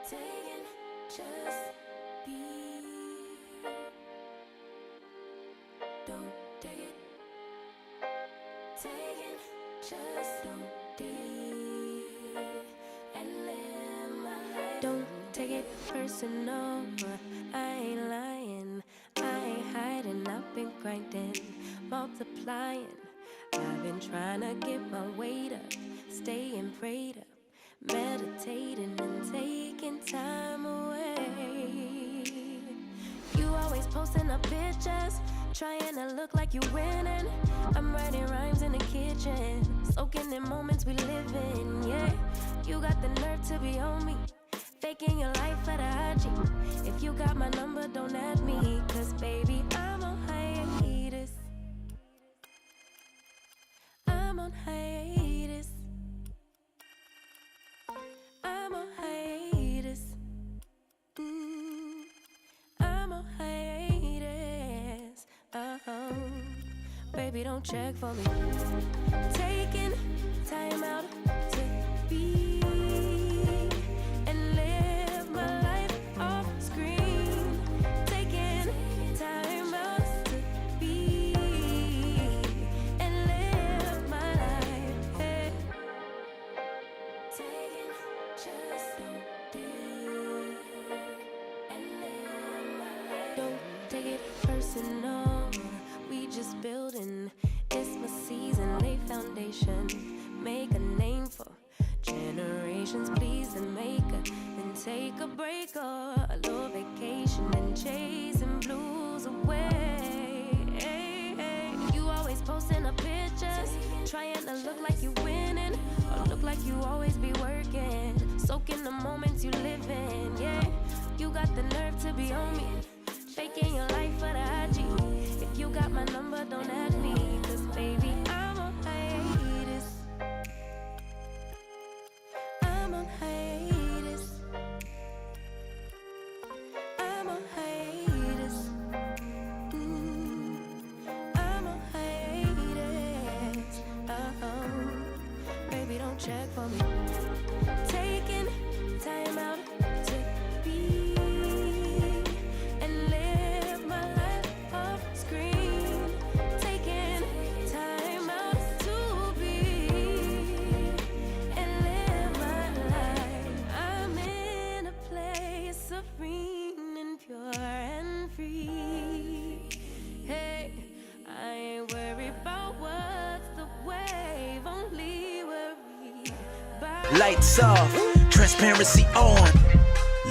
Taking, just be. Don't take it. Taking, just don't deep and live my life. Don't take it personal. I ain't lying. I ain't hiding. I've been grinding, multiplying. I've been trying to get my weight up, staying prayed up, meditating and taking time away. You always posting up pictures, trying to look like you winning. I'm writing rhymes in the kitchen, soaking in moments we live in. Yeah, you got the nerve to be on me, faking your life for the IG. If you got my number, don't add me, cause baby, I'm on hiatus. I'm on hiatus. I'm on hiatus. I'm on hiatus. Baby, don't check for me. Taking time out to be and live my life off screen. Taking time out to be and live my life. Hey. Taking just don't deal and live my life. Don't take it personal. We just building. It's my season. Lay foundation. Make a name for generations. Please and make a then take a break or a little vacation and chasing blues away. Hey, hey. You always posting up pictures, trying to look like you winning or look like you always be working, soaking the moments you live in. Yeah, you got the nerve to be on me, faking your life for the IG. If you got my number, don't add me, cause baby, I'm on hiatus. I'm on hiatus. I'm on hiatus. I'm on hiatus. Baby, don't check for me. Taking time out to be and live my life off screen. Taking time out to be and live my life. I'm in a place serene and pure and free. Hey, I ain't worried about what's the wave, only worry about Lights off, transparency on.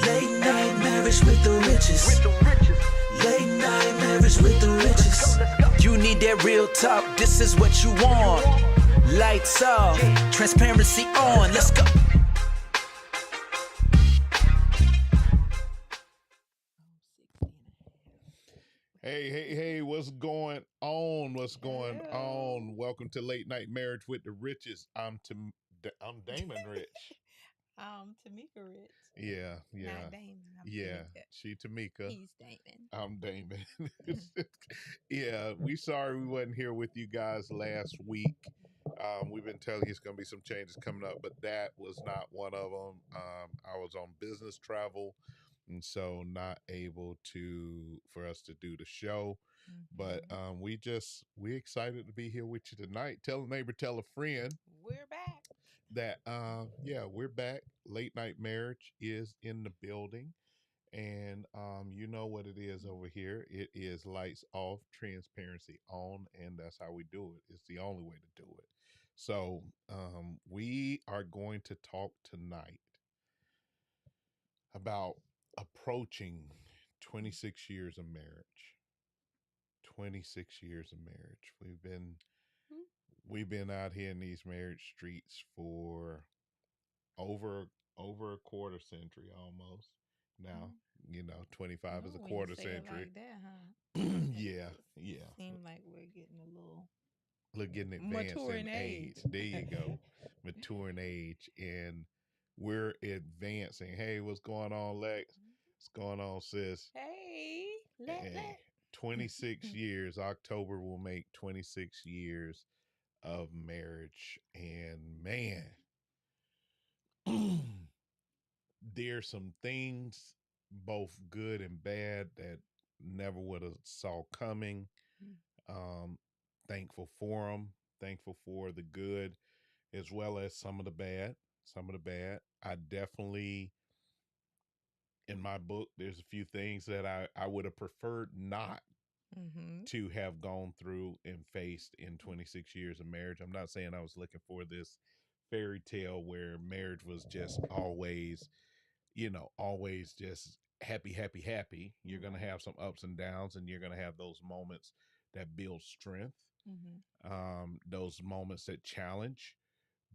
Late night marriage with the riches. Late night marriage with the riches. You need that real talk, this is what you want. Lights off, transparency on. Let's go. Hey, what's going on? What's going on? Welcome to Late Night Marriage with the Riches. I'm Damon Rich. Tamika Rich. Yeah. Not Damon. I'm Yeah, Tamika. she Tamika. He's Damon. I'm Damon. Yeah, we sorry we wasn't here with you guys last week. We've been telling you it's going to be some changes coming up, but that was not one of them. I was on business travel, and so not able for us to do the show. But we excited to be here with you tonight. Tell a neighbor, tell a friend We're back. that we're back. Late Night Marriage is in the building. And you know what it is over here. It is lights off, transparency on, and that's how we do it. It's the only way to do it. So we are going to talk tonight about approaching 26 years of marriage. 26 years of marriage. We've been out here in these marriage streets for over a quarter century almost. Now, 25 is a When you quarter say it century. like that, huh? Yeah. Seems like we're getting a little Look, getting advanced maturing in age. There you go. Maturing age. And we're advancing. Hey, what's going on, Lex? What's going on, sis? Hey, Hey, 26 years. October will make 26 years of marriage. And man, there's some things, both good and bad, that never would have saw coming. Mm. Thankful for them. Thankful for the good, as well as some of the bad. Some of the bad. I definitely, in my book, there's a few things that I would have preferred not Mm-hmm. to have gone through and faced in 26 years of marriage. I'm not saying I was looking for this fairy tale where marriage was just always, always just happy, happy, happy. You're going to have some ups and downs, and you're going to have those moments that build strength, those moments that challenge.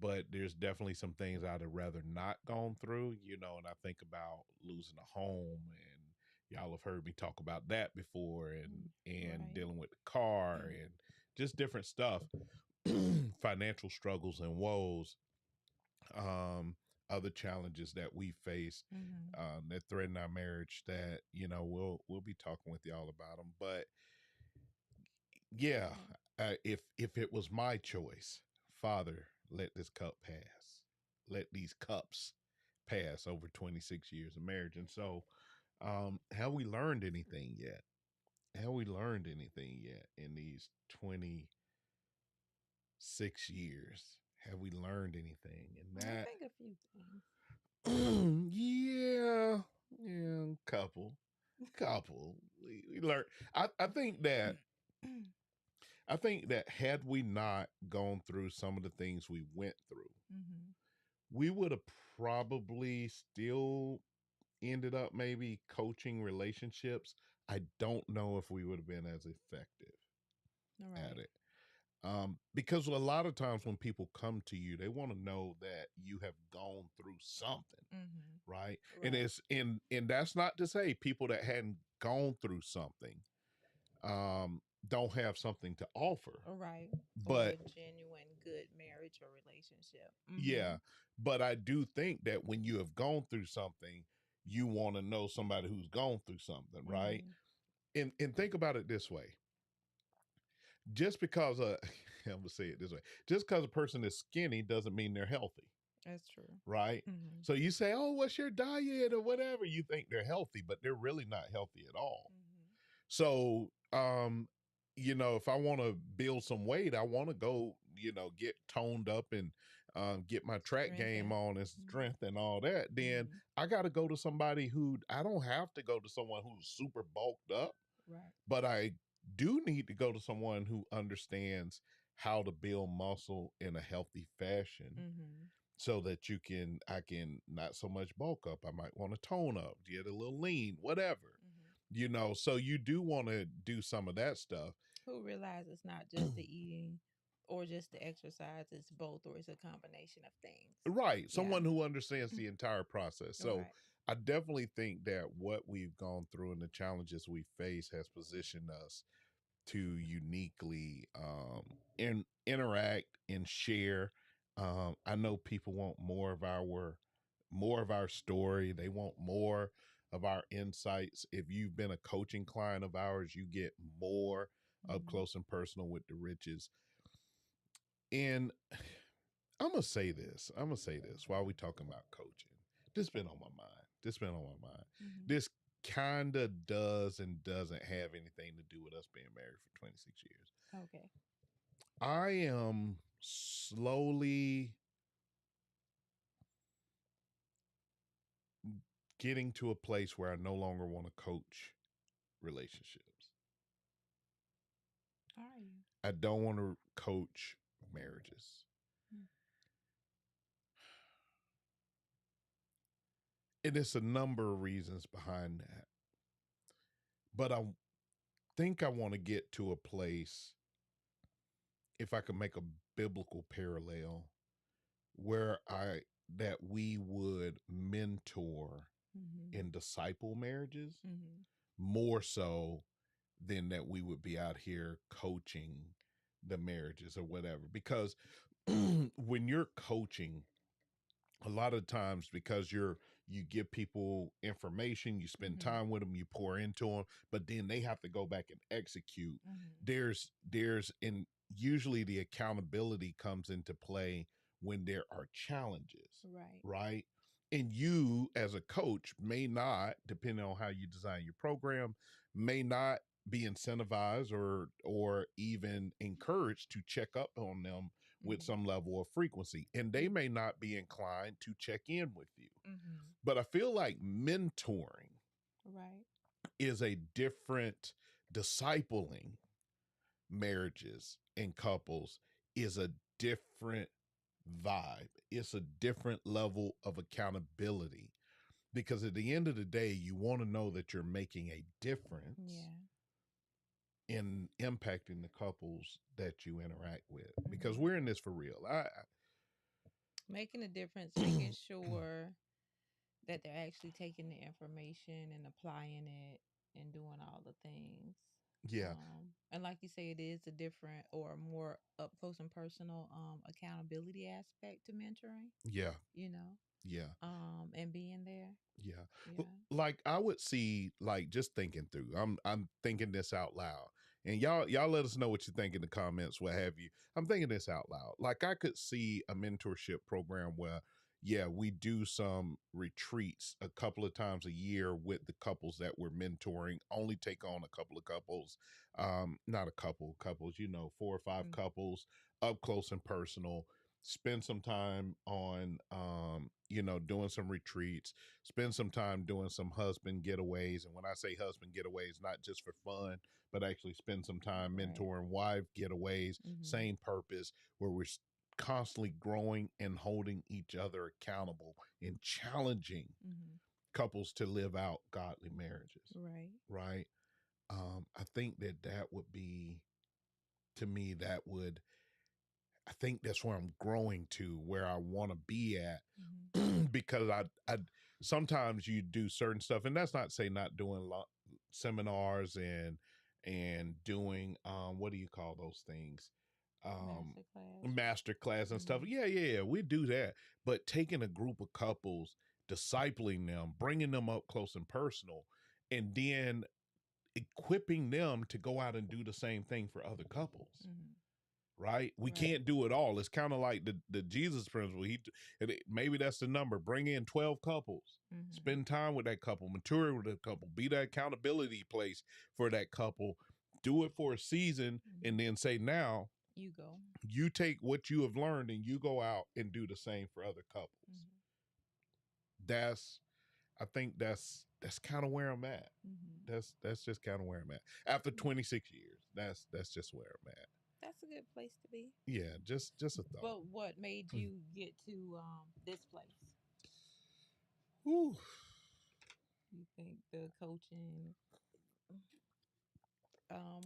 But there's definitely some things I'd have rather not gone through, and I think about losing a home, and y'all have heard me talk about that before, and Right. dealing with the car and just different stuff, financial struggles and woes, other challenges that we face that threaten our marriage that, we'll be talking with y'all about them. But yeah, if it was my choice, Father, let this cup pass. Let these cups pass over 26 years of marriage. And so, have we learned anything yet? Have we learned anything yet in these 26 years? Have we learned anything? And I that, think a few things. yeah, couple. We learned. I think that. I think that had we not gone through some of the things we went through, we would have probably still ended up maybe coaching relationships. I don't know if we would have been as effective at it. Because a lot of times when people come to you, they want to know that you have gone through something, right? And it's and that's not to say people that hadn't gone through something don't have something to offer. Right. But or a genuine good marriage or relationship. yeah, but I do think that when you have gone through something, you want to know somebody who's gone through something, right? And think about it this way. Just because I'm gonna say it this way, just because a person is skinny doesn't mean they're healthy, That's true. right? So you say, "Oh, what's your diet?" or whatever, you think they're healthy, but they're really not healthy at all. So, if I want to build some weight, I want to go, get toned up and get my track game on and strength and all that. Then I got to go to somebody who, I don't have to go to someone who's super bulked up, Right. but I do need to go to someone who understands how to build muscle in a healthy fashion. So that I can not so much bulk up. I might want to tone up, get a little lean, whatever. So you do want to do some of that stuff. Who realize it's not just the eating or just the exercise, it's both, or it's a combination of things. Right. Someone who understands the entire process. So I definitely think that what we've gone through and the challenges we face has positioned us to uniquely interact and share. I know people want more of our story. They want more of our insights. If you've been a coaching client of ours, you get more up close and personal with the Riches. And I'm gonna say this while we talking about coaching. This been on my mind. This kind of does and doesn't have anything to do with us being married for 26 years. Okay. I am slowly getting to a place where I no longer want to coach relationships. Are you? I don't want to coach marriages. And it's a number of reasons behind that. But I think I want to get to a place, if I could make a biblical parallel, where we would mentor and disciple marriages more so than that we would be out here coaching the marriages or whatever. Because when you're coaching, a lot of times, because you give people information, you spend time with them, you pour into them, but then they have to go back and execute. And usually the accountability comes into play when there are challenges, right? And you, as a coach, may not, depending on how you design your program, may not be incentivized or even encouraged to check up on them with Mhm. some level of frequency. And they may not be inclined to check in with you. Mhm. But I feel like mentoring Right. is a different discipling marriages and couples is a different vibe. It's a different level of accountability because at the end of the day, you want to know that you're making a difference Yeah. in impacting the couples that you interact with because Mhm. we're in this for real. Making a difference, making sure that they're actually taking the information and applying it and doing all the things. Yeah, And like you say, it is a different or more up close and personal accountability aspect to mentoring, yeah, you know, yeah. and being there. Yeah. Yeah. Like I would see like just thinking through. I'm thinking this out loud. And y'all let us know what you think in the comments, what have you. I'm thinking this out loud. Like I could see a mentorship program where yeah, we do some retreats a couple of times a year with the couples that we're mentoring, only take on a couple of couples, not a couple couples, 4 or 5 Mm. couples up close and personal, spend some time on doing some retreats, spend some time doing some husband getaways. And when I say husband getaways, not just for fun, but actually spend some time Right. mentoring wife getaways, Mhm. same purpose, where we're constantly growing and holding each other accountable and challenging Mhm. couples to live out godly marriages, Right. right? I think that would be, to me, I think that's where I'm growing to, where I want to be at, Mhm. because I sometimes you do certain stuff, and that's not to say not doing seminars and doing what do you call those things, Masterclass. master class and stuff. Mhm. Yeah, we do that, but taking a group of couples, discipling them, bringing them up close and personal, and then equipping them to go out and do the same thing for other couples, Mhm. right? We Right. can't do it all. It's kind of like the Jesus principle. Maybe that's the number. Bring in 12 couples, Mhm. spend time with that couple, mature with that couple, be that accountability place for that couple, do it for a season, and Mhm. then say, now You go. you take what you have learned and you go out and do the same for other couples. Mhm. I think that's kind of where I'm at. Mhm. That's just kind of where I'm at. After 26 years, that's just where I'm at. That's a good place to be. Yeah, just a thought. But what made you get to this place? Whew. You think the coaching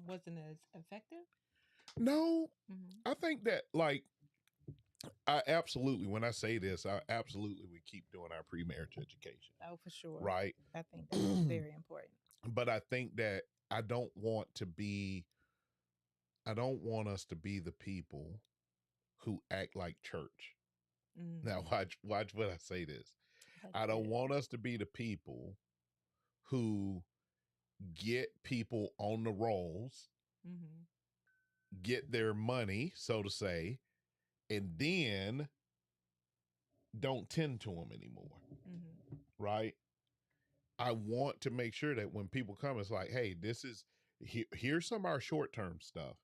wasn't as effective? No, Mm-hmm. I think that like I absolutely, when I say this, I absolutely would keep doing our pre-marriage education, Oh, for sure. right? I think that's very important. But I think that I don't want to be I don't want us to be the people who act like church. Now Mm, watch what I say this. that's I don't good. want us to be the people who get people on the rolls, Mm-hmm. get their money, so to say, and then don't tend to them anymore, Mm-hmm. right? I want to make sure that when people come, it's like, hey, here's some of our short term stuff,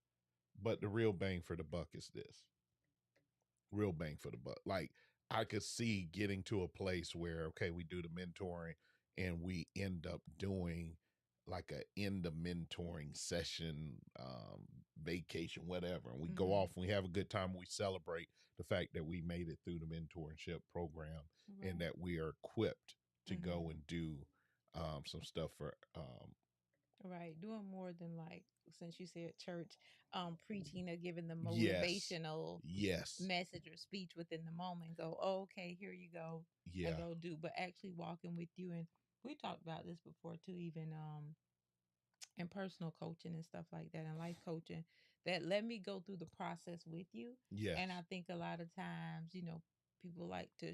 but the real bang for the buck is this. Real bang for the buck. Like I could see getting to a place where, okay, we do the mentoring and we end up doing like a end of mentoring session, vacation, whatever. And we go Mm-hmm. off and we have a good time. And we celebrate the fact that we made it through the mentorship program and Right. that we are equipped to go Mm-hmm. and do some stuff for Right. Doing more than like since you said church, preaching or giving the yes, motivational yes, message or speech within the moment. Go, oh, okay, here you go, and yeah, go do. But actually walking with you, and we talked about this before too, even and personal coaching and stuff like that and life coaching that let me go through the process with you. yes, And I think a lot of times, people like to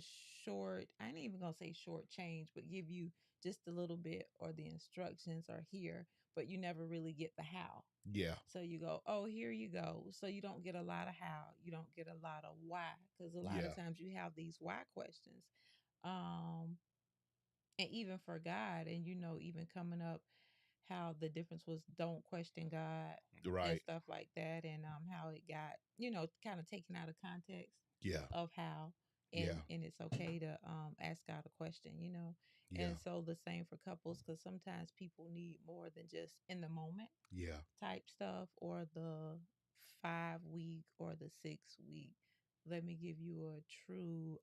I ain't even gonna say short change, but give you just a little bit or the instructions are here, but you never really get the how. yeah, So you go, oh, here you go. So you don't get a lot of how, you don't get a lot of why, because a lot yeah, of times you have these why questions. Um, and even for God, and even coming up, how the difference was don't question God and Right. stuff like that, and how it got kind of taken out of context Yeah. of how, Yeah. and it's okay to ask God a question, Yeah. and so the same for couples, because sometimes people need more than just in the moment Yeah. type stuff, or the 5 week or the 6 week. Let me give you a true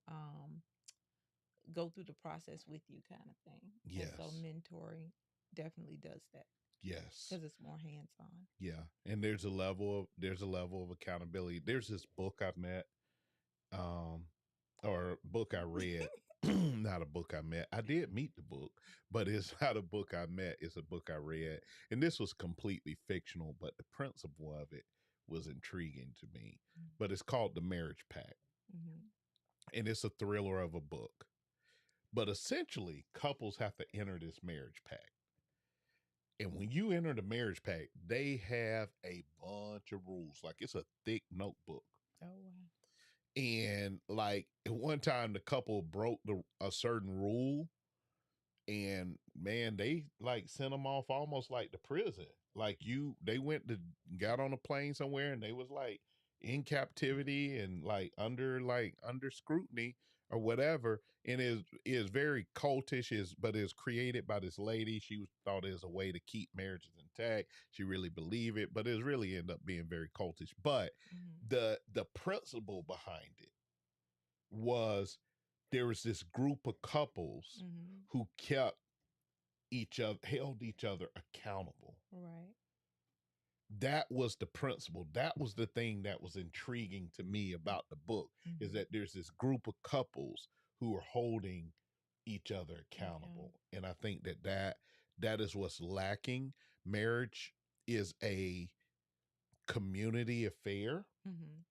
go through the process with you kind of thing. And so Yes. mentoring definitely does that Yes. because it's more hands on. Yeah. And there's a level of accountability. There's this book I met, um, or book I read. Not a book I met. I did meet the book, but it's not a book I met. It's a book I read. And this was completely fictional, but the principle of it was intriguing to me. But it's called The Marriage Pact. Mm-hmm. And it's a thriller of a book. But essentially, couples have to enter this marriage pact. And when you enter the marriage pact, they have a bunch of rules. Like it's a thick notebook. Oh wow. And like at one time, the couple broke a certain rule, and man, they like sent them off almost like to prison. Like they got on a plane somewhere, and they was like in captivity and like under scrutiny or whatever. And is very cultish, but is created by this lady. She was thought as a way to keep marriages intact. She really believed it, but it really ended up being very cultish. But Mm-hmm. the principle behind it was there was this group of couples Mm-hmm. who held each other accountable. Right. That was the principle. That was the thing that was intriguing to me about the book, is Mm-hmm. that there's this group of couples who are holding each other accountable. Okay. And I think that is what's lacking. Marriage is a community affair. Mm-hmm.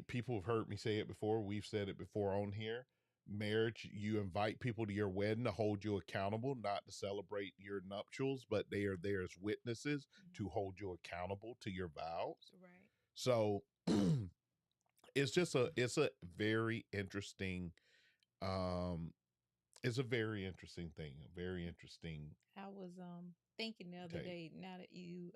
People have heard me say it before. We've said it before on here. Marriage, you invite people to your wedding to hold you accountable, not to celebrate your nuptials, but they are there as witnesses Mm-hmm. to hold you accountable to your vows. Right. So it's a very interesting um it's a very interesting thing, a very interesting I was thinking the other take. day, now that you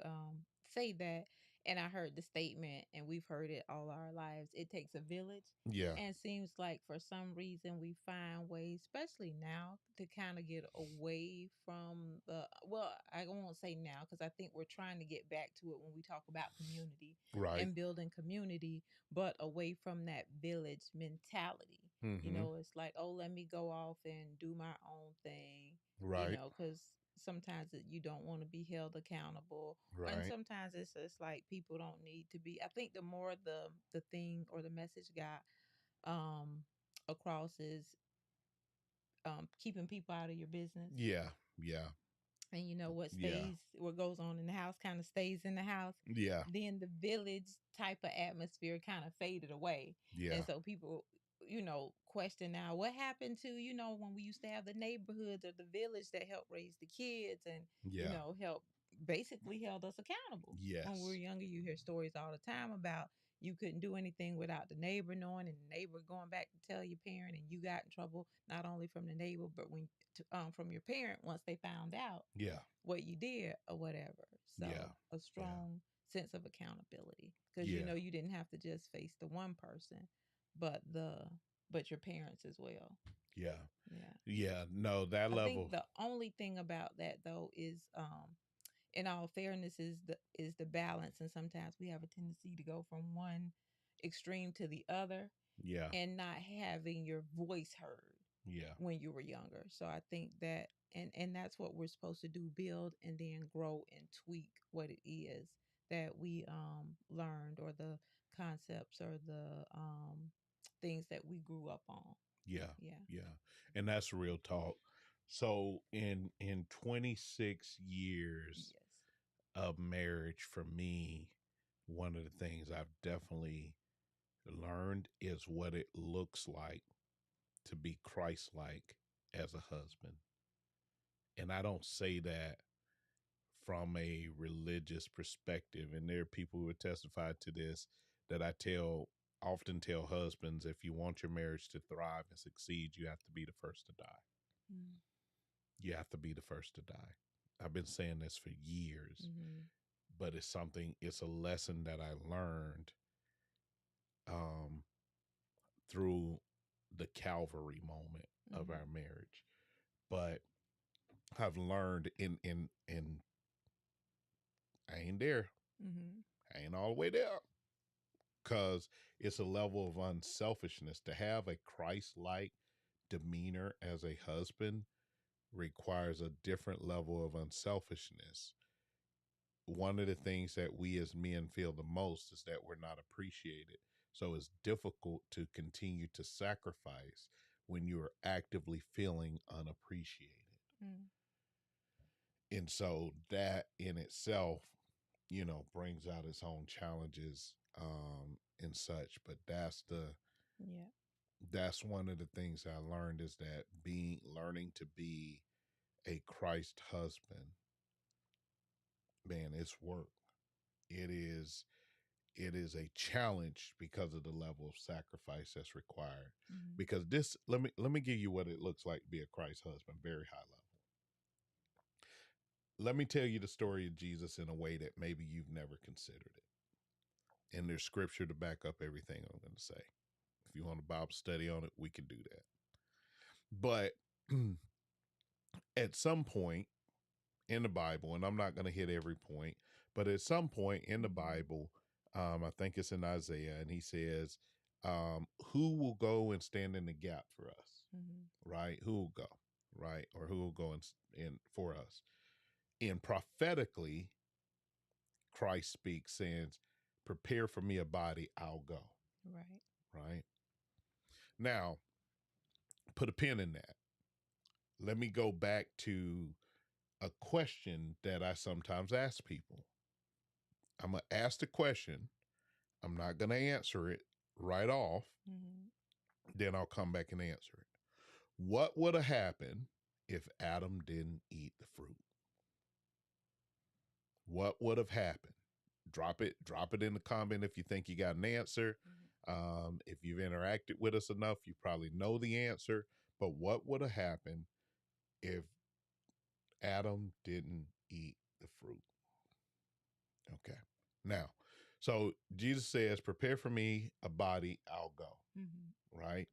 say that, and I heard the statement, and we've heard it all our lives, it takes a village. Yeah. And seems like for some reason we find ways, especially now, to kind of get away from I won't say now, because I think we're trying to get back to it when we talk about community Right. and building community, but away from that village mentality. Mm-hmm. It's like, oh, let me go off and do my own thing, Right. because sometimes you don't want to be held accountable, and Right. sometimes it's just like people don't need to be. I think the more the thing or the message got um across is keeping people out of your business, Yeah. Yeah. and Yeah. what goes on in the house kind of stays in the house. Yeah. Then the village type of atmosphere kind of faded away, Yeah. and so people question now what happened to when we used to have the neighborhoods or the village that helped raise the kids, and Yeah. help basically held us accountable. When we were Yes. younger, you hear stories all the time about you couldn't do anything without the neighbor knowing, and the neighbor going back to tell your parent, and you got in trouble not only from the neighbor but from your parent once they found out Yeah. what you did or whatever. So Yeah. a strong sense of accountability, because Yeah. you didn't have to just face the one person, but your parents as well. Yeah. Yeah. Yeah. No, that I level. think the only thing about that though is in all fairness is the balance, and sometimes we have a tendency to go from one extreme to the other Yeah. and not having your voice heard Yeah. when you were younger. So I think that, and that's what we're supposed to do, build and then grow and tweak what it is that we learned, or the concepts, or the things that we grew up on. Yeah. Yeah. Yeah. And that's real talk. So in 26 years Yes. of marriage, for me, one of the things I've definitely learned is what it looks like to be Christ-like as a husband. And I don't say that from a religious perspective. And there are people who have testified to this, that I tell often tell husbands, if you want your marriage to thrive and succeed, you have to be the first to die. Mm. You have to be the first to die. I've been saying this for years, but it's a lesson that I learned through the Calvary moment of our marriage. But I've learned in I ain't there. I ain't all the way there. Because it's a level of unselfishness. To have a Christ-like demeanor as a husband requires a different level of unselfishness. One of the things that we as men feel the most is that we're not appreciated. So it's difficult to continue to sacrifice when you're actively feeling unappreciated. And so that in itself, brings out its own challenges and such. But that's one of the things I learned, is that learning to be a Christ husband, man, it's work. It is a challenge because of the level of sacrifice that's required. Because let me give you what it looks like to be a Christ husband, very high level. Let me tell you the story of Jesus in a way that maybe you've never considered it. And there's scripture to back up everything I'm going to say. If you want a Bible study on it, we can do that. But at some point in the Bible, and I'm not going to hit every point, but at some point in the Bible, I think it's in Isaiah, and he says, who will go and stand in the gap for us? Right? Who will go? Right? Or who will go in for us? And prophetically, Christ speaks, saying, prepare for me a body, I'll go. Right? Now, put a pin in that. Let me go back to a question that I sometimes ask people. I'm going to ask the question. I'm not going to answer it right off. Then I'll come back and answer it. What would have happened if Adam didn't eat the fruit? What would have happened? Drop it in the comment if you think you got an answer. If you've interacted with us enough, you probably know the answer. But what would have happened if Adam didn't eat the fruit? Okay. Now, so Jesus says, prepare for me a body, I'll go. Right?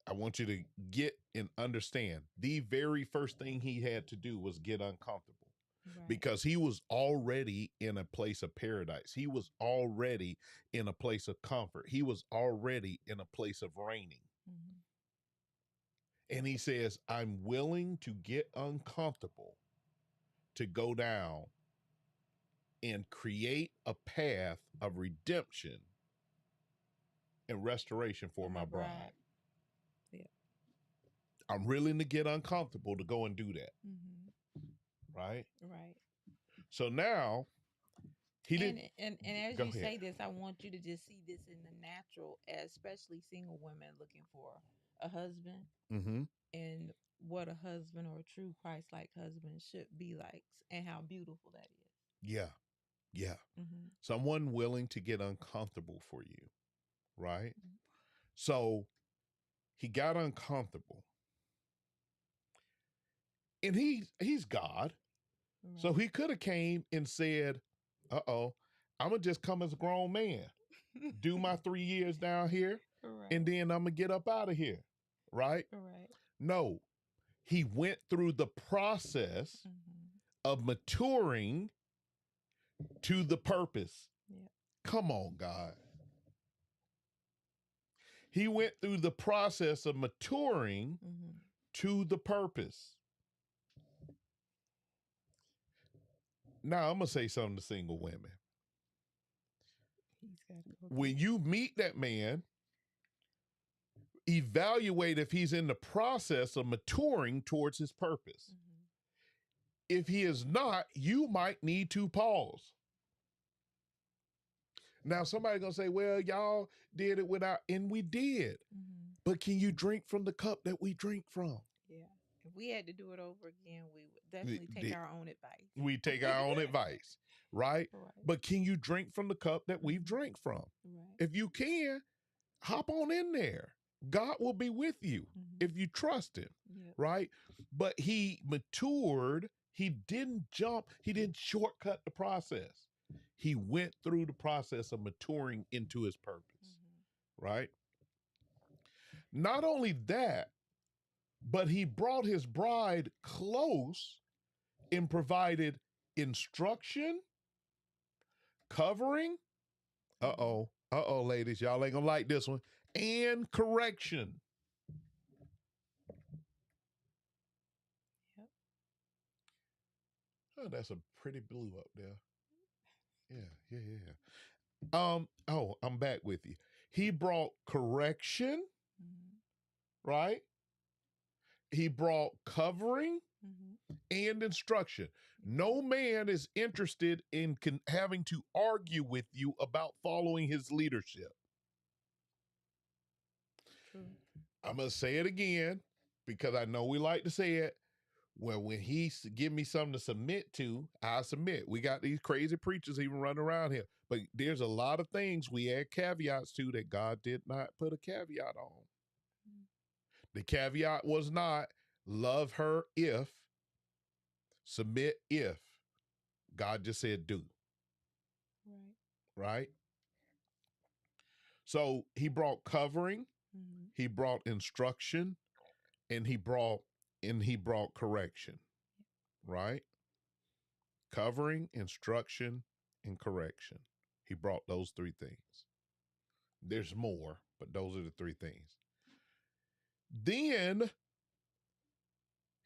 I want you to get and understand, the very first thing he had to do was get uncomfortable. Because he was already in a place of paradise. He was already in a place of comfort. He was already in a place of reigning. And he says, I'm willing to get uncomfortable to go down and create a path of redemption and restoration for my bride. I'm willing to get uncomfortable to go and do that. Right? So now he didn't. And as you say this, I want you to just see this in the natural, especially single women looking for a husband, and what a husband or a true Christ-like husband should be like, and how beautiful that is. Yeah. Someone willing to get uncomfortable for you, right? So he got uncomfortable, and he's God. So he could have came and said, I'm going to just come as a grown man, do my 3 years down here, and then I'm going to get up out of here. Right? No, he went through the process of maturing to the purpose. Come on, God. He went through the process of maturing to the purpose. Now, I'm going to say something to single women. When you meet that man, evaluate if he's in the process of maturing towards his purpose. If he is not, you might need to pause. Now, somebody's going to say, well, y'all did it without, and we did. But can you drink from the cup that we drink from? we had to do it over again, we would definitely take the- our own advice. we take our own advice, right? Right. But can you drink from the cup that we've drank from? Right. If you can, hop on in there. God will be with you if you trust him, Yep. right? But he matured. He didn't jump. He didn't shortcut the process. He went through the process of maturing into his purpose, right? Not only that, but he brought his bride close and provided instruction, covering. Ladies, y'all ain't gonna like this one. And correction. Yep. Oh, that's a pretty blue up there. Yeah. I'm back with you. He brought correction, right? He brought covering and instruction. No man is interested in having to argue with you about following his leadership. True. I'm going to say it again because I know we like to say it. Well, when he give me something to submit to, I submit. We got these crazy preachers even running around here. But there's a lot of things we add caveats to that God did not put a caveat on. The caveat was not love her if, submit if. God just said do. Right? So he brought covering, he brought instruction, and he brought correction. Right? Covering, instruction, and correction. He brought those three things. There's more, but those are the three things. Then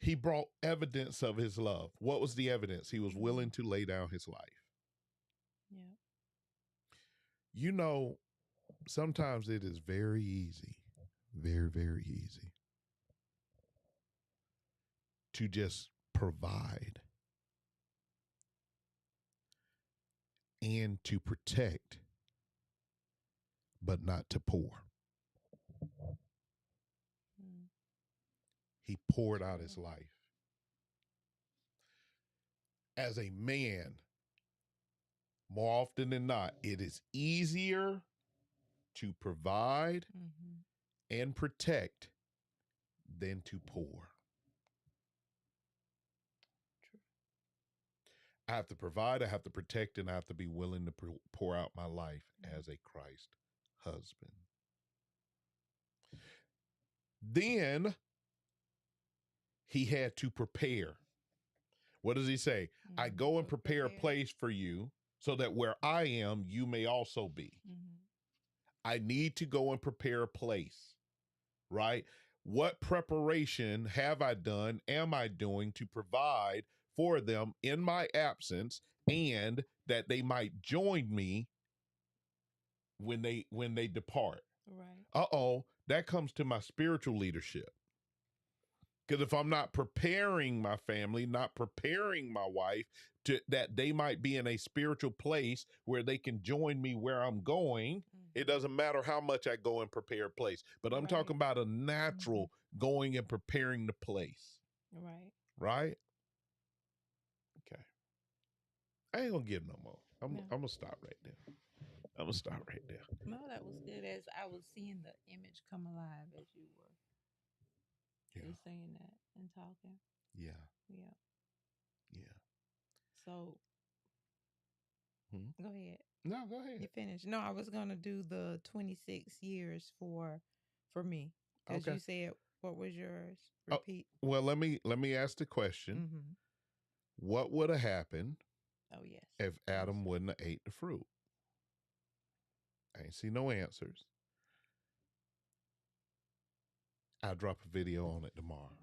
he brought evidence of his love. What was the evidence? He was willing to lay down his life. Yeah. You know, sometimes it is very easy, very, very easy to just provide and to protect, but not to pour. He poured out his life. As a man, more often than not, it is easier to provide and protect than to pour. True. I have to provide, I have to protect, and I have to be willing to pour out my life as a Christ husband. Then he had to prepare. What does he say? I go and prepare a place for you so that where I am, you may also be. I need to go and prepare a place, right? What preparation have I done, am I doing to provide for them in my absence and that they might join me when they depart? Right. That comes to my spiritual leadership. Because if I'm not preparing my family, not preparing my wife that they might be in a spiritual place where they can join me where I'm going, it doesn't matter how much I go and prepare a place. But I'm talking about a natural going and preparing the place. Right. Right? Okay. I ain't gonna give no more. I'm gonna stop right there. I'm gonna stop right there. No, that was good. As I was seeing the image come alive as you were saying that and talking. Yeah. So go ahead. No, go ahead. You finished. No, I was gonna do the 26 years for me. Because you said, what was yours? Repeat. Well, let me ask the question. What would have happened if Adam wouldn't have ate the fruit? I ain't see no answers. I'll drop a video on it tomorrow.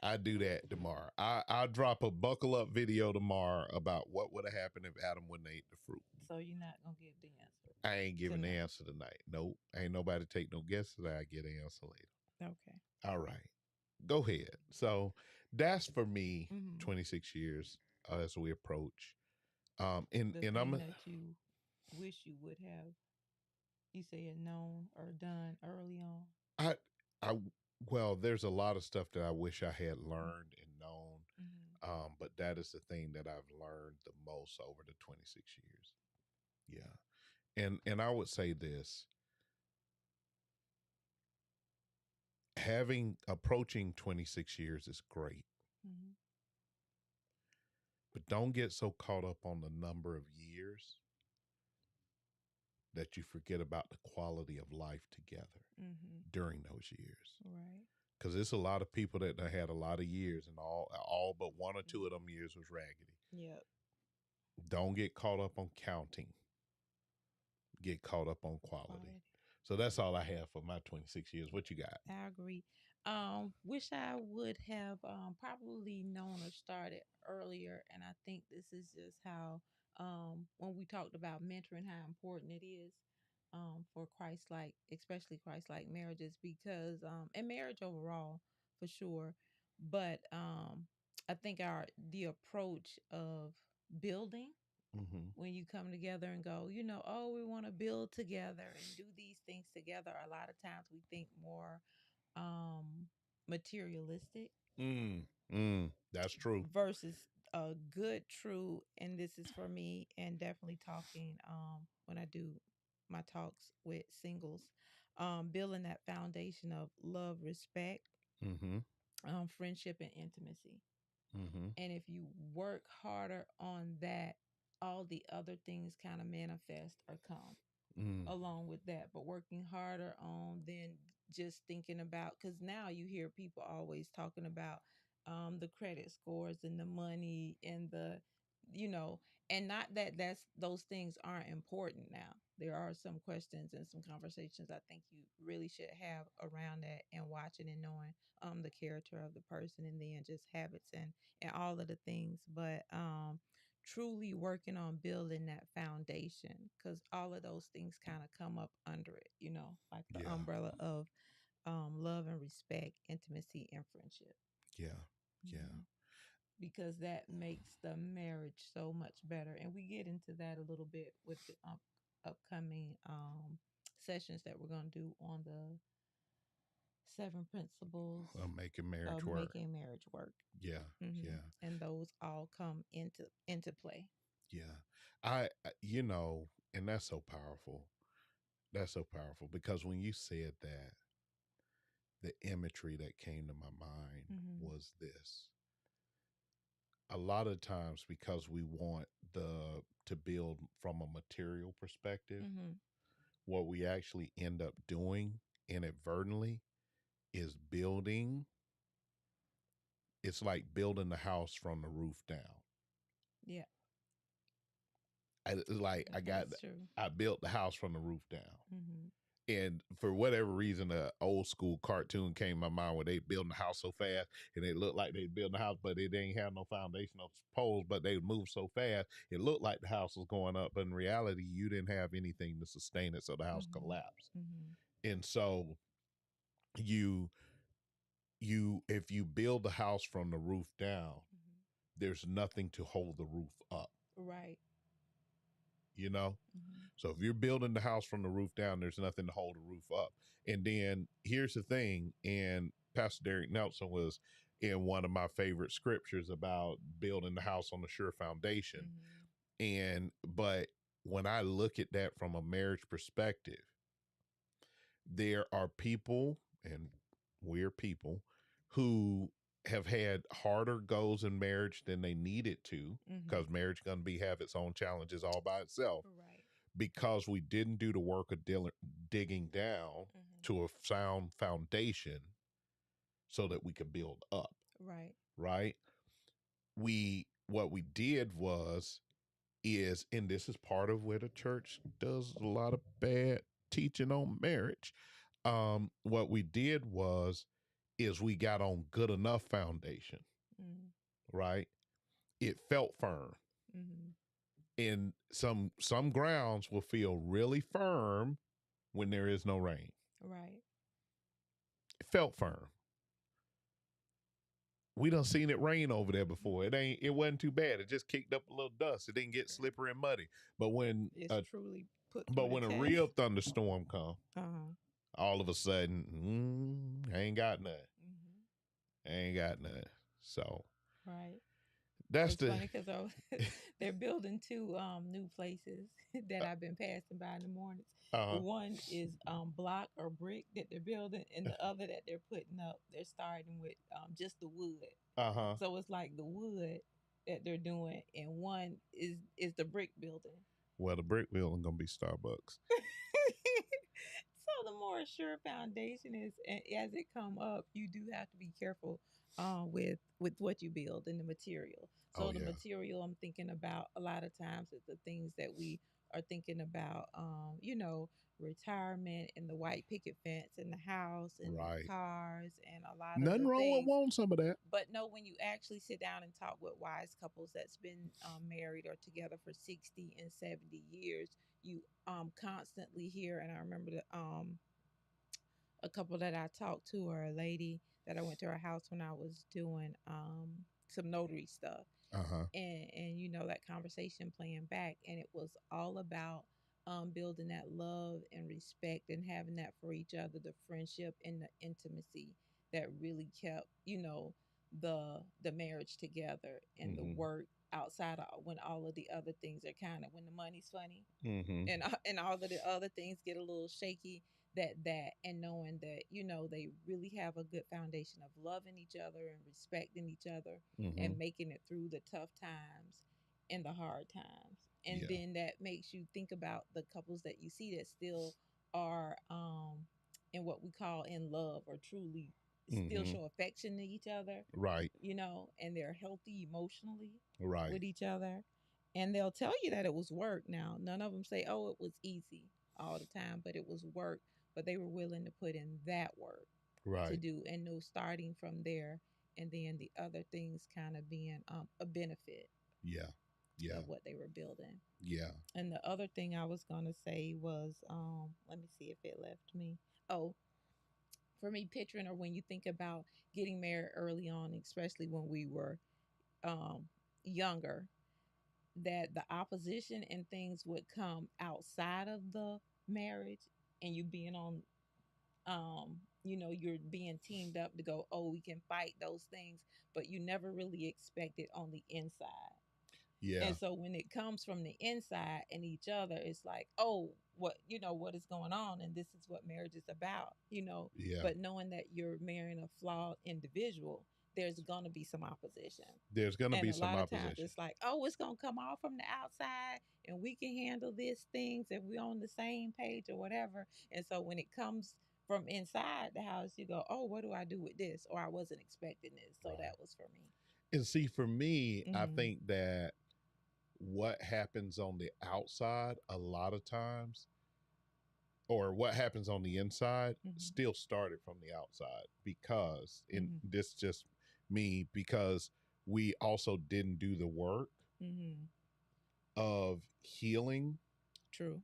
I do that tomorrow. I'll drop a buckle up video tomorrow about what would have happened if Adam wouldn't have ate the fruit. So you're not gonna give the answer. I ain't giving the answer tonight. Nope. Ain't nobody take no guesses. I get the answer later. Okay. All right. Go ahead. So that's for me, 26 years as we approach. And I'm that you wish you would have, you said, known or done early on. I Well, there's a lot of stuff that I wish I had learned and known, Mm-hmm. but that is the thing that I've learned the most over the 26 years. Yeah, and I would say this: having approaching 26 years is great, Mm-hmm. but don't get so caught up on the number of years that you forget about the quality of life together Mm-hmm. during those years. Right. Because it's a lot of people that done had a lot of years, and all but one or two of them years was raggedy. Yep. Don't get caught up on counting. Get caught up on quality. Quality. So that's all I have for my 26 years. What you got? I agree. Wish I would have probably known or started earlier. And I think this is just how when we talked about mentoring, how important it is for Christ like, especially Christ like marriages, because and marriage overall for sure. But I think the approach of building Mm-hmm. when you come together and go, oh, we want to build together and do these things together. A lot of times we think more materialistic That's true. versus a good, true, and this is for me, and definitely talking when I do my talks with singles, building that foundation of love, respect, Mm-hmm. friendship, and intimacy. Mm-hmm. And if you work harder on that, all the other things kind of manifest or come Mm. along with that. But working harder on than just thinking about, because now you hear people always talking about the credit scores and the money and the, you know, and not that those things aren't important now. There are some questions and some conversations I think you really should have around that, and watching and knowing the character of the person, and then just habits and all of the things. But truly working on building that foundation, because all of those things kind of come up under it, like the Yeah. umbrella of love and respect, intimacy, and friendship. Yeah. Yeah. Mhm. Because that makes the marriage so much better. And we get into that a little bit with the upcoming sessions that we're going to do on the 7 principles Making marriage of work. making marriage work. Yeah. Yeah. And those all come into play. Yeah. And that's so powerful. That's so powerful because when you said that, the imagery that came to my mind Mm-hmm. was this. A lot of times, because we want to build from a material perspective, Mm-hmm. what we actually end up doing inadvertently is building. It's like building the house from the roof down. Yeah. That's true. I built the house from the roof down. Mm-hmm. And for whatever reason, an old school cartoon came to my mind where they building the house so fast and it looked like they building the house, but it didn't have no foundational poles, but they moved so fast. It looked like the house was going up, but in reality, you didn't have anything to sustain it. So the house Mm-hmm. collapsed. Mm-hmm. And so if you build the house from the roof down, Mm-hmm. there's nothing to hold the roof up. Right. Mm-hmm. So if you're building the house from the roof down, there's nothing to hold the roof up. And then here's the thing, and Pastor Derek Nelson was in one of my favorite scriptures about building the house on the sure foundation. Mm-hmm. But when I look at that from a marriage perspective, there are people, and we're people, who have had harder goals in marriage than they needed to, because Mm-hmm. marriage going to have its own challenges all by itself, Right. because we didn't do the work of digging down Mm-hmm. to a sound foundation so that we could build up. Right. Right. What we did is, and this is part of where the church does a lot of bad teaching on marriage. What we did is we got on good enough foundation, Mm-hmm. right? It felt firm. Mm-hmm. And some grounds will feel really firm when there is no rain. Right. It felt firm. We done seen it rain over there before. It wasn't too bad. It just kicked up a little dust. It didn't get slippery and muddy. But when It's truly put. but when a real thunderstorm come, Uh-huh. all of a sudden, I ain't got none. Mm-hmm. I ain't got none. So Right. that's It's the funny because they're building two new places that I've been passing by in the mornings. The uh one is block or brick that they're building, and the other that they're putting up, they're starting with just the wood. uh-huh. So it's like the wood that they're doing, and one is the brick building. Well, the brick building gonna be Starbucks. So the more sure foundation is, and as it come up, you do have to be careful with what you build and the material. Oh So the yeah. material I'm thinking about a lot of times is the things that we are thinking about, retirement and the white picket fence and the house and the Right. cars and a lot of Nothing the wrong with things. wanting some of that. But no, when you actually sit down and talk with wise couples that's been married or together for 60 and 70 years, you constantly hear, and I remember a couple that I talked to, or a lady that I went to her house when I was doing some notary stuff, Uh-huh. and that conversation playing back, and it was all about building that love and respect and having that for each other, the friendship and the intimacy that really kept the marriage together, and the Mm-hmm. work outside of when all of the other things are kind of, when the money's funny Mm-hmm. and all of the other things get a little shaky, that and knowing that they really have a good foundation of loving each other and respecting each other Mm-hmm. and making it through the tough times and the hard times. And Yeah. then that makes you think about the couples that you see that still are in what we call in love, or truly still Mm-hmm. show affection to each other, Right. and they're healthy emotionally Right. with each other. And they'll tell you that it was work. Now, none of them say, oh, it was easy all the time, but it was work. But they were willing to put in that work to Right. do, and no starting from there. And then the other things kind of being a benefit Yeah. Yeah. of what they were building. Yeah. And the other thing I was going to say was, let me see if it left me. Oh, for me, picturing, or when you think about getting married early on, especially when we were younger, that the opposition and things would come outside of the marriage, and you being on you're being teamed up to go, oh, we can fight those things, but you never really expect it on the inside. Yeah. And so when it comes from the inside and each other, it's like, oh, what is going on, and this is what marriage is about. Yeah. But knowing that you're marrying a flawed individual, there's gonna be some opposition. There's gonna And be a some lot of times opposition. it's like, oh, it's gonna come all from the outside, and we can handle these things if we're on the same page or whatever. And so when it comes from inside the house, you go, oh, what do I do with this? Or I wasn't expecting this, so Right. that was for me. And see, for me, I Mhm. think that what happens on the outside a lot of times, or what happens on the inside, Mhm. still started from the outside, because in Mhm. this just me, because we also didn't do the work Mhm. of healing, True.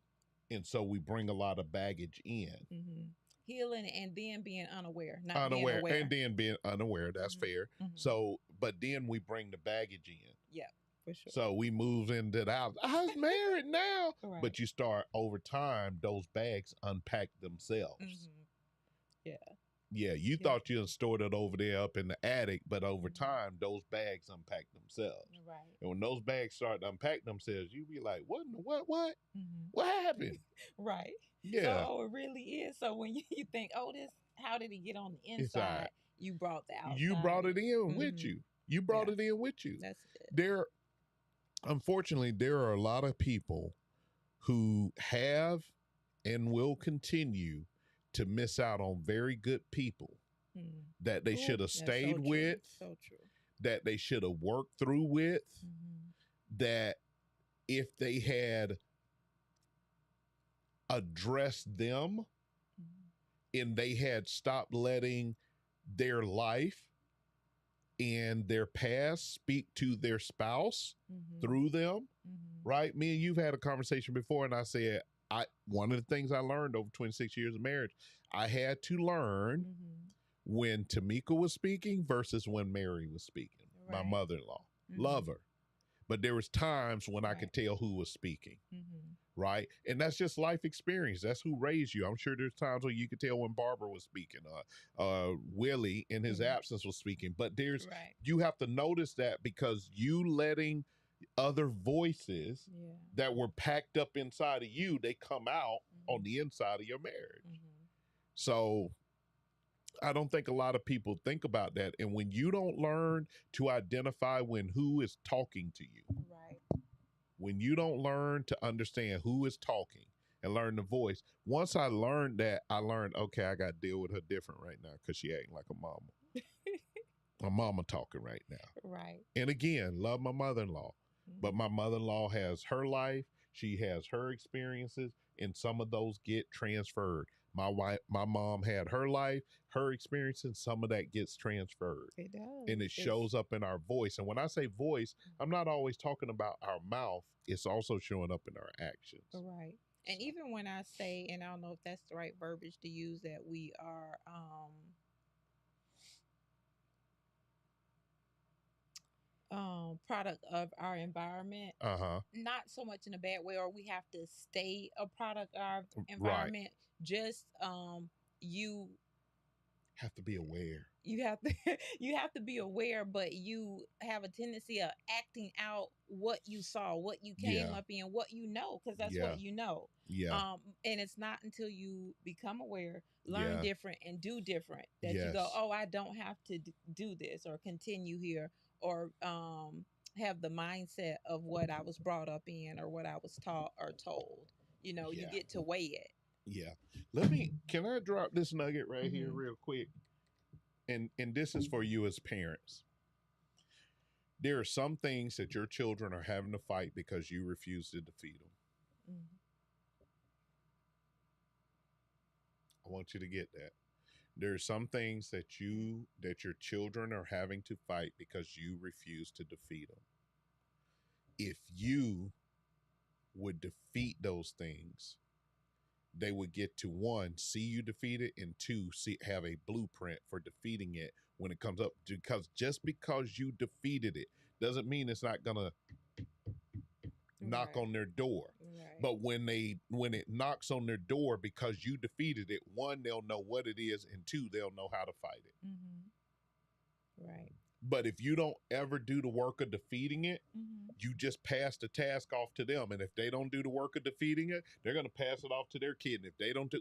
and so we bring a lot of baggage in. Mhm. Healing and then being unaware, not being Unaware, aware. and then being unaware, that's Mhm. fair. Mhm. So, but then we bring the baggage in. Yeah, for sure. So we move into the house. I was married now. Right. But you start, over time, those bags unpack themselves. Mhm. Yeah. Yeah, you Yeah. thought you had stored it over there up in the attic, but over Mhm. time, those bags unpack themselves. Right. And when those bags start to unpack themselves, you be like, what in the what? Mhm. What happened? Right. Yeah, So it really is. So when you think, oh, how did he get on the it's all right. inside? You brought the outside. You brought it in with Mhm. you. You brought Yeah. it in with you. That's good. Unfortunately, there are a lot of people who have and will continue to miss out on very good people Mhm. that they Ooh, should have that's so stayed true. with, So true. that they should have worked through with, Mhm. that if they had addressed them Mhm. and they had stopped letting their life and their past speak to their spouse Mhm. through them, Mhm. right? Me and you've had a conversation before, and I said, one of the things I learned over 26 years of marriage, I had to learn Mhm. when Tamika was speaking versus when Mary was speaking, my Right. mother-in-law. Mhm. Love her. But there was times when I could Right. tell who was speaking, Mhm. right? And that's just life experience. That's who raised you. I'm sure there's times where you could tell when Barbara was speaking, Willie in his Mhm. absence was speaking. But there's Right. you have to notice that because you letting other voices Yeah. that were packed up inside of you, they come out on Mhm. the inside of your marriage. Mhm. So I don't think a lot of people think about that. And when you don't learn to identify when who is talking to you, Right. when you don't learn to understand who is talking and learn the voice, once I learned that, I learned, okay, I got to deal with her different right now because she acting like a mama. My mama talking right now. Right. And again, love my mother-in-law, but Mhm. my mother-in-law has her life. She has her experiences, and some of those get transferred. My wife, my mom had her life, her experiences. Some of that gets transferred, It does. and it shows up in our voice. And when I say voice, I'm not always talking about our mouth. It's also showing up in our actions. Right. And So, even when I say, and I don't know if that's the right verbiage to use, that we are product of our environment, uh-huh. not so much in a bad way, or we have to stay a product of our Right. environment. Just you Have to be aware. you have to you have to be aware, but you have a tendency of acting out what you saw, what you came Yeah. up in, what you know, because that's Yeah. what you know. Yeah. And it's not until you become aware, learn Yeah. different, and do different that you go, Yes. oh, I don't have to do this or continue here, or have the mindset of what I was brought up in or what I was taught or told. You Yeah. get to weigh it. Yeah. Can I drop this nugget right here Mhm. real quick? And this is for you as parents. There are some things that your children are having to fight because you refuse to defeat them. Mhm. I want you to get that. There are some things that your children are having to fight because you refuse to defeat them. If you would defeat those things, they would get to one, see you defeat it, and two, have a blueprint for defeating it when it comes up. Because just because you defeated it doesn't mean it's not gonna knock Right. on their door. Right. But when it knocks on their door because you defeated it, one, they'll know what it is, and two, they'll know how to fight it. Right. But if you don't ever do the work of defeating it, Mm-hmm. you just pass the task off to them. And if they don't do the work of defeating it, they're going to pass it off to their kid. And if they don't do,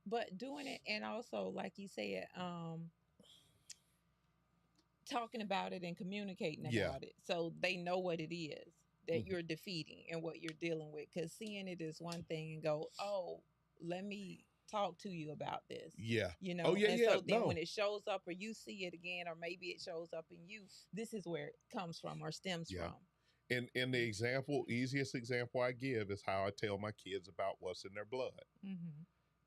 But doing it, and also like you said, talking about it and communicating Yeah. about it so they know what it is that Mhm. you're defeating and what you're dealing with. Because seeing it is one thing and go, oh, let me talk to you about this. yeah. Oh yeah, and yeah. so then No. when it shows up or you see it again, or maybe it shows up in you, this is where it comes from or stems Yeah. from. And the easiest example I give is how I tell my kids about what's in their blood. Mm-hmm.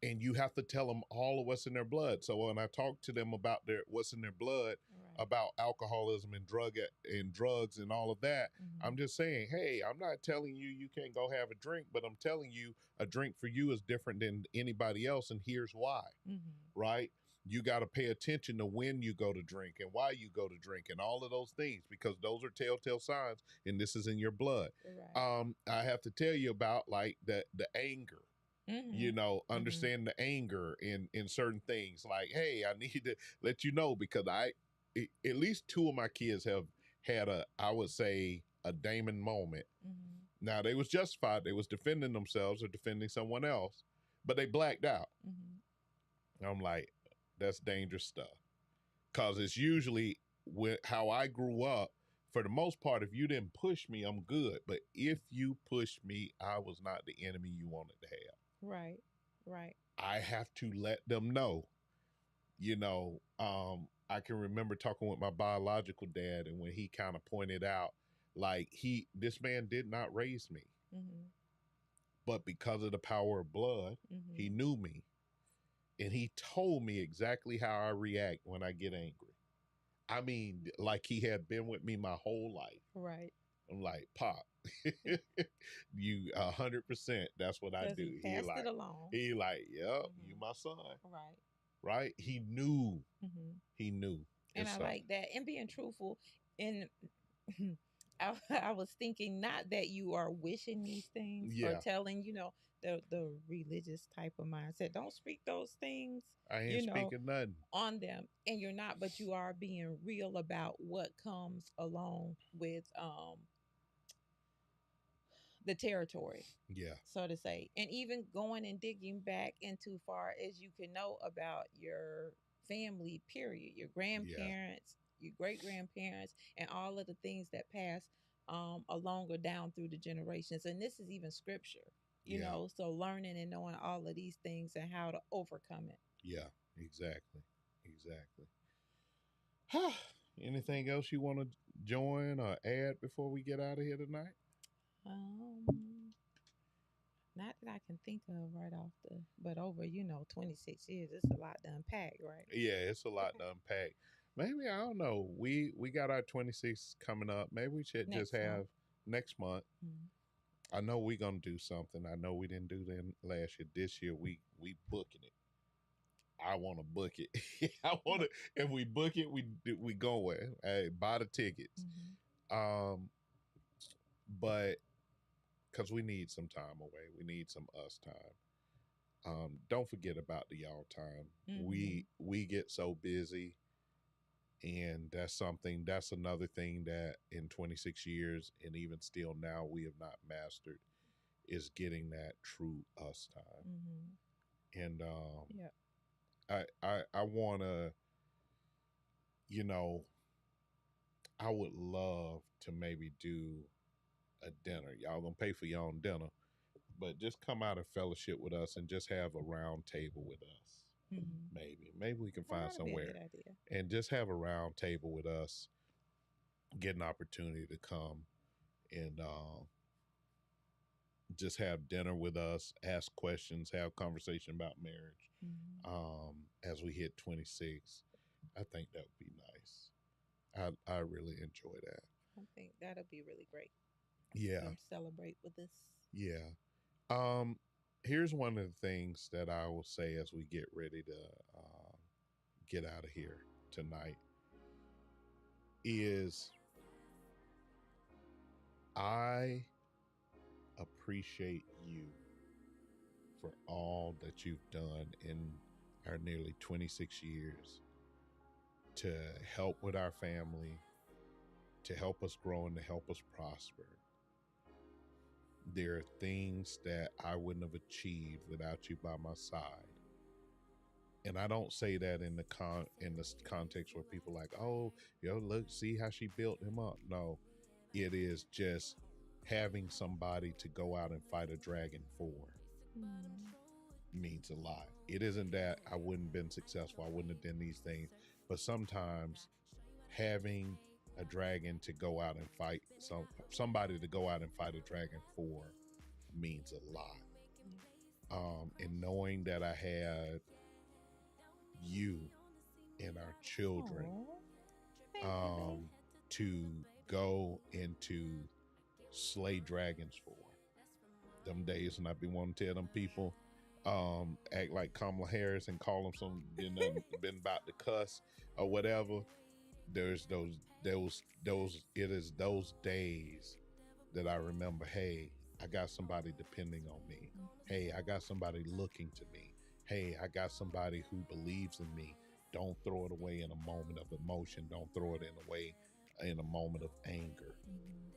And you have to tell them all of what's in their blood. So when I talk to them about what's in their blood, Right. about alcoholism and drugs and all of that, Mm-hmm. I'm just saying, hey, I'm not telling you can't go have a drink, but I'm telling you a drink for you is different than anybody else, and here's why. Mm-hmm. Right? You got to pay attention to when you go to drink and why you go to drink and all of those things, because those are telltale signs, and this is in your blood. Right. I have to tell you about like the anger. Mm-hmm. Understand the anger in certain things. Like, hey, I need to let you know because at least two of my kids have had I would say a Damon moment. Mm-hmm. Now they was justified. They was defending themselves or defending someone else, but they blacked out. Mm-hmm. I'm like, that's dangerous stuff. Cause it's usually how I grew up. For the most part, if you didn't push me, I'm good. But if you push me, I was not the enemy you wanted to have. Right. Right. I have to let them know, I can remember talking with my biological dad, and when he kind of pointed out, like this man did not raise me, Mm-hmm. but because of the power of blood, Mm-hmm. he knew me, and he told me exactly how I react when I get angry. I mean, like he had been with me my whole life. Right. I'm like, Pop, you 100%. That's what I 'Cause do. he passed it along. He like, yep, you Mhm. my son, Right. right? He knew, Mm-hmm. he knew. And I so, like that, and being truthful. And I was thinking not that you are wishing these things or Yeah, telling, the religious type of mindset. Don't speak those things, I ain't you know, speaking nothing. on them. And you're not, but you are being real about what comes along with the territory, Yeah, so to say. And even going and digging back into far as you can know about your family, period, your yeah, grandparents, your great grandparents, and all of the things that pass along or down through the generations. And this is even scripture, yeah, so learning and knowing all of these things and how to overcome it. yeah. Exactly, exactly. Anything else you want to join or add before we get out of here tonight? Um, Not that I can think of right off but over, 26 years, it's a lot to unpack, right? Yeah, it's a lot to unpack. Maybe I don't know. We got our 26 coming up. Maybe we should just Next month. have next month. Mhm. I know we're gonna do something. I know we didn't do that last year. This year we booking it. I want to book it. I want to. If we book it, we going. Hey, buy the tickets. Mhm. Um, but because we need some time away, we need some us time. Don't forget about the y'all time. Mhm. We get so busy, and that's another thing that in 26 years and even still now we have not mastered is getting that true us time. Mhm. And Yeah. I want to, you know, I would love to maybe do a dinner. Y'all gonna pay for your own dinner, but just come out and fellowship with us and just have a round table with us. Mhm. Maybe we can Oh, find that'd be a somewhere good idea. and just have a round table with us, get an opportunity to come and just have dinner with us, ask questions, have conversation about marriage. Mhm. As we hit 26, I think that would be nice. I really enjoy that. I think that'll be really great. Yeah, Come celebrate with us. yeah. Um, Here's one of the things that I will say as we get ready to get out of here tonight is I appreciate you for all that you've done in our nearly 26 years to help with our family, to help us grow and to help us prosper. There are things that I wouldn't have achieved without you by my side. And I don't say that in the context where people like, oh, look, see how she built him up. No, it is just having somebody to go out and fight a dragon for Mm. means a lot. It isn't that I wouldn't have been successful, I wouldn't have done these things, but sometimes having a dragon to go out and fight somebody to go out and fight a dragon for means a lot. And knowing that I had you and our children Oh, thank you, babe. um, to go into slay dragons for. Them days when I be wanting to tell them people, act like Kamala Harris and call them some been about to cuss or whatever. There's those it is those days that I remember, hey, I got somebody depending on me. Hey, I got somebody looking to me. Hey, I got somebody who believes in me. Don't throw it away in a moment of emotion. Don't throw it away in a moment of anger. Mhm.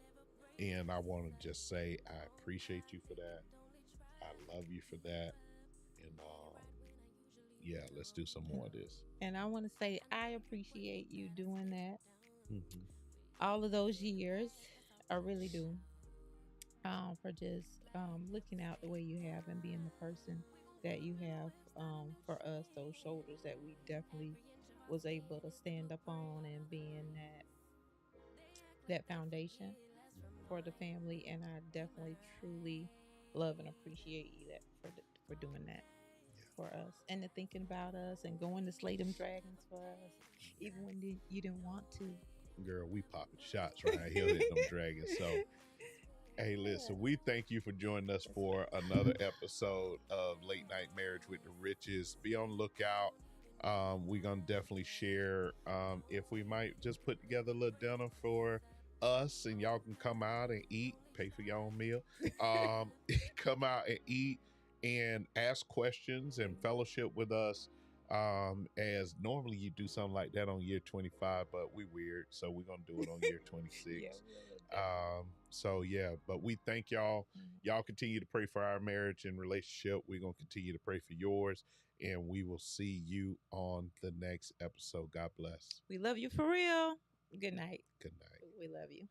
And I want to just say I appreciate you for that. I love you for that. And yeah, let's do some more of this. And I want to say I appreciate you doing that Mm-hmm. all of those years. I really do. For just looking out the way you have and being the person that you have for us, those shoulders that we definitely was able to stand up on and being that foundation for the family. And I definitely truly love and appreciate you that for doing that for us and to thinking about us and going to slay them dragons for us, even when you didn't want to. Girl, we popping shots right here at them dragons. So hey, Yeah. listen, we thank you for joining us for another episode of Late Night Marriage with the Riches. Be on the lookout. We're going to definitely share if we might just put together a little dinner for us, and y'all can come out and eat, pay for your own meal. Come out and eat and ask questions and fellowship with us. As normally you do something like that on year 25, but we weird, so we're gonna do it on year 26. Yeah, we'll So yeah, but we thank y'all. Mhm. Y'all continue to pray for our marriage and relationship. We're gonna continue to pray for yours, and we will see you on the next episode. God bless. We love you for real. Good night. Good night. We love you.